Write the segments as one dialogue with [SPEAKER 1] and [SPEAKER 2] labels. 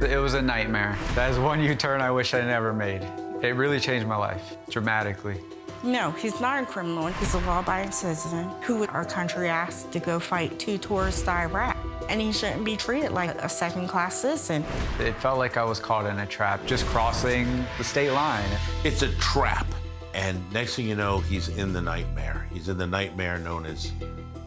[SPEAKER 1] It was a nightmare. That is one U-turn I wish I never made. It really changed my life, dramatically.
[SPEAKER 2] No, he's not a criminal. He's a law-abiding citizen who our country asked to go fight 2 tours to Iraq. And he shouldn't be treated like a second-class citizen.
[SPEAKER 1] It felt like I was caught in a trap, just crossing the state line.
[SPEAKER 3] It's a trap. And next thing you know, he's in the nightmare. He's in the nightmare known as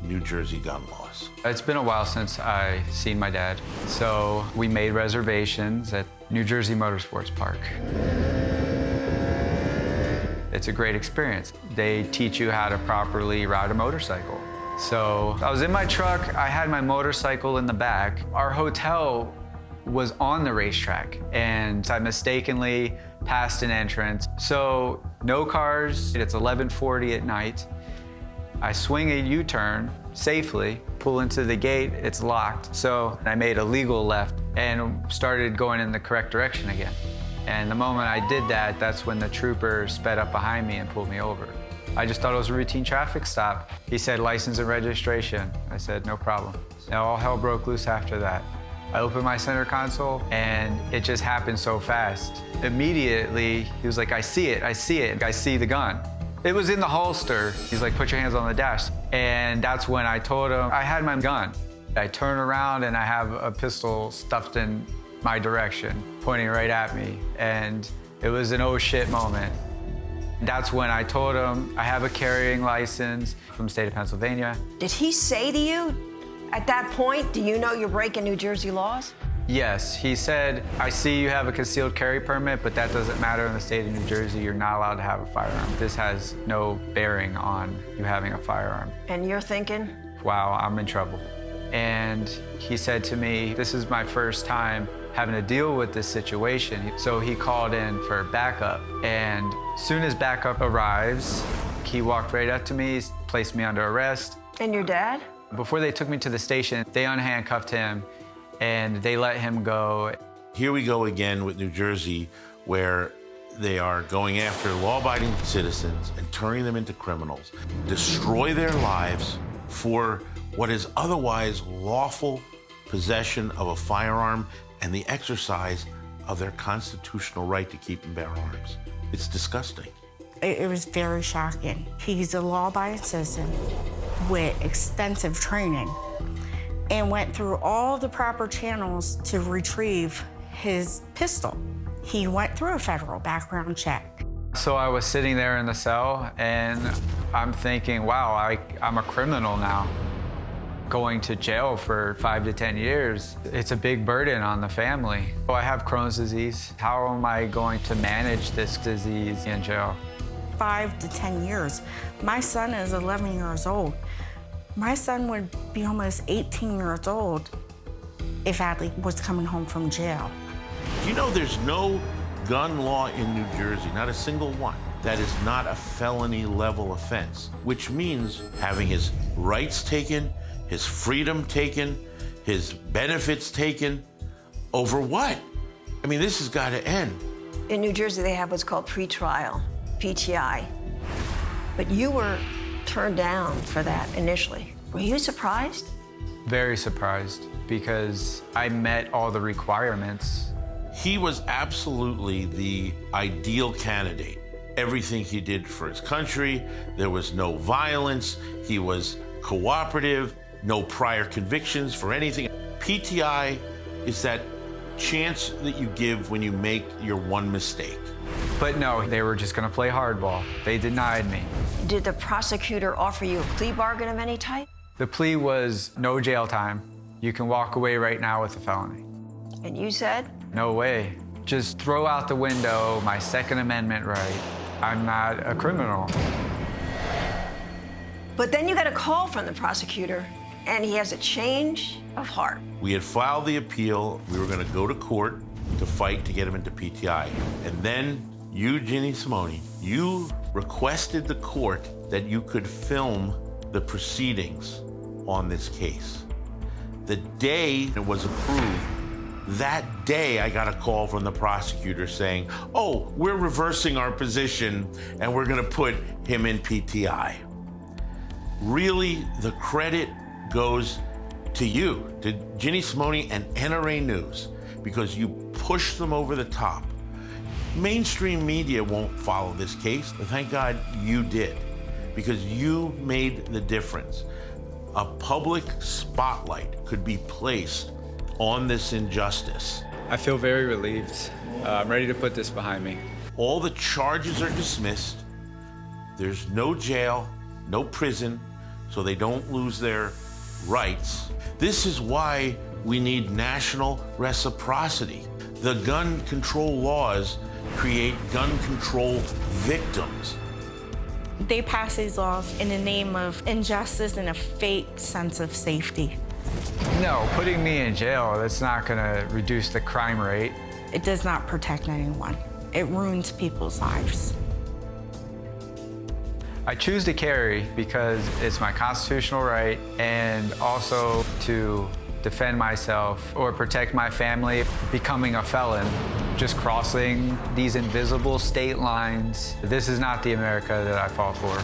[SPEAKER 3] New Jersey gun laws.
[SPEAKER 1] It's been a while since I seen my dad, so we made reservations at New Jersey Motorsports Park. It's a great experience. They teach you how to properly ride a motorcycle. So I was in my truck, I had my motorcycle in the back. Our hotel was on the racetrack, and I mistakenly passed an entrance. So no cars, it's 11:40 at night. I swing a U-turn safely, pull into the gate, it's locked. So I made a legal left and started going in the correct direction again. And the moment I did that, that's when the trooper sped up behind me and pulled me over. I just thought it was a routine traffic stop. He said license and registration. I said, no problem. And all hell broke loose after that. I opened my center console and it just happened so fast. Immediately, he was like, I see it, I see it, I see the gun. It was in the holster. He's like, put your hands on the dash. And that's when I told him I had my gun. I turn around and I have a pistol stuffed in my direction, pointing right at me. And it was an oh shit moment. That's when I told him I have a carrying license from the state of Pennsylvania.
[SPEAKER 4] Did he say to you at that point, do you know you're breaking New Jersey laws?
[SPEAKER 1] Yes, he said, I see you have a concealed carry permit, but that doesn't matter in the state of New Jersey. You're not allowed to have a firearm. This has no bearing on you having a firearm.
[SPEAKER 4] And you're thinking?
[SPEAKER 1] Wow, I'm in trouble. And he said to me, this is my first time having to deal with this situation. So he called in for backup. And as soon as backup arrives, he walked right up to me, placed me under arrest.
[SPEAKER 4] And your dad?
[SPEAKER 1] Before they took me to the station, they unhandcuffed him and they let him go.
[SPEAKER 3] Here we go again with New Jersey, where they are going after law-abiding citizens and turning them into criminals, destroy their lives for what is otherwise lawful possession of a firearm and the exercise of their constitutional right to keep and bear arms. It's disgusting.
[SPEAKER 2] It was very shocking. He's a law-abiding citizen with extensive training and went through all the proper channels to retrieve his pistol. He went through a federal background check.
[SPEAKER 1] So I was sitting there in the cell and I'm thinking, wow, I'm a criminal now. Going to jail for 5 to 10 years, it's a big burden on the family. I have Crohn's disease. How am I going to manage this disease in jail?
[SPEAKER 2] 5 to 10 years. My son is 11 years old. My son would be almost 18 years old if Adlee was coming home from jail.
[SPEAKER 3] You know there's no gun law in New Jersey, not a single one, that is not a felony level offense, which means having his rights taken, his freedom taken, his benefits taken, over what? I mean, this has got to end.
[SPEAKER 4] In New Jersey, they have what's called pretrial, PTI. But you were turned down for that initially. Were you surprised?
[SPEAKER 1] Very surprised because I met all the requirements.
[SPEAKER 3] He was absolutely the ideal candidate. Everything he did for his country, there was no violence, he was cooperative, no prior convictions for anything. PTI is that chance that you give when you make your one mistake.
[SPEAKER 1] But no, they were just gonna play hardball. They denied me.
[SPEAKER 4] Did the prosecutor offer you a plea bargain of any type?
[SPEAKER 1] The plea was no jail time. You can walk away right now with a felony.
[SPEAKER 4] And you said?
[SPEAKER 1] No way. Just throw out the window my Second Amendment right. I'm not a criminal.
[SPEAKER 4] But then you got a call from the prosecutor, and he has a change of heart.
[SPEAKER 3] We had filed the appeal. We were going to go to court to fight to get him into PTI. And then you, Ginny Simone, you requested the court that you could film the proceedings on this case. The day it was approved, that day I got a call from the prosecutor saying, oh, we're reversing our position and we're going to put him in PTI. Really, the credit goes to you, to Ginny Simone and NRA News, because you push them over the top. Mainstream media won't follow this case, but thank God you did, because you made the difference. A public spotlight could be placed on this injustice.
[SPEAKER 1] I feel very relieved. I'm ready to put this behind me.
[SPEAKER 3] All the charges are dismissed. There's no jail, no prison, so they don't lose their rights. This is why we need national reciprocity. The gun control laws create gun control victims.
[SPEAKER 2] They pass these laws in the name of injustice and a fake sense of safety.
[SPEAKER 1] No, putting me in jail, that's not gonna reduce the crime rate.
[SPEAKER 2] It does not protect anyone. It ruins people's lives.
[SPEAKER 1] I choose to carry because it's my constitutional right, and also to defend myself or protect my family. Becoming a felon, just crossing these invisible state lines, this is not the America that I fought for.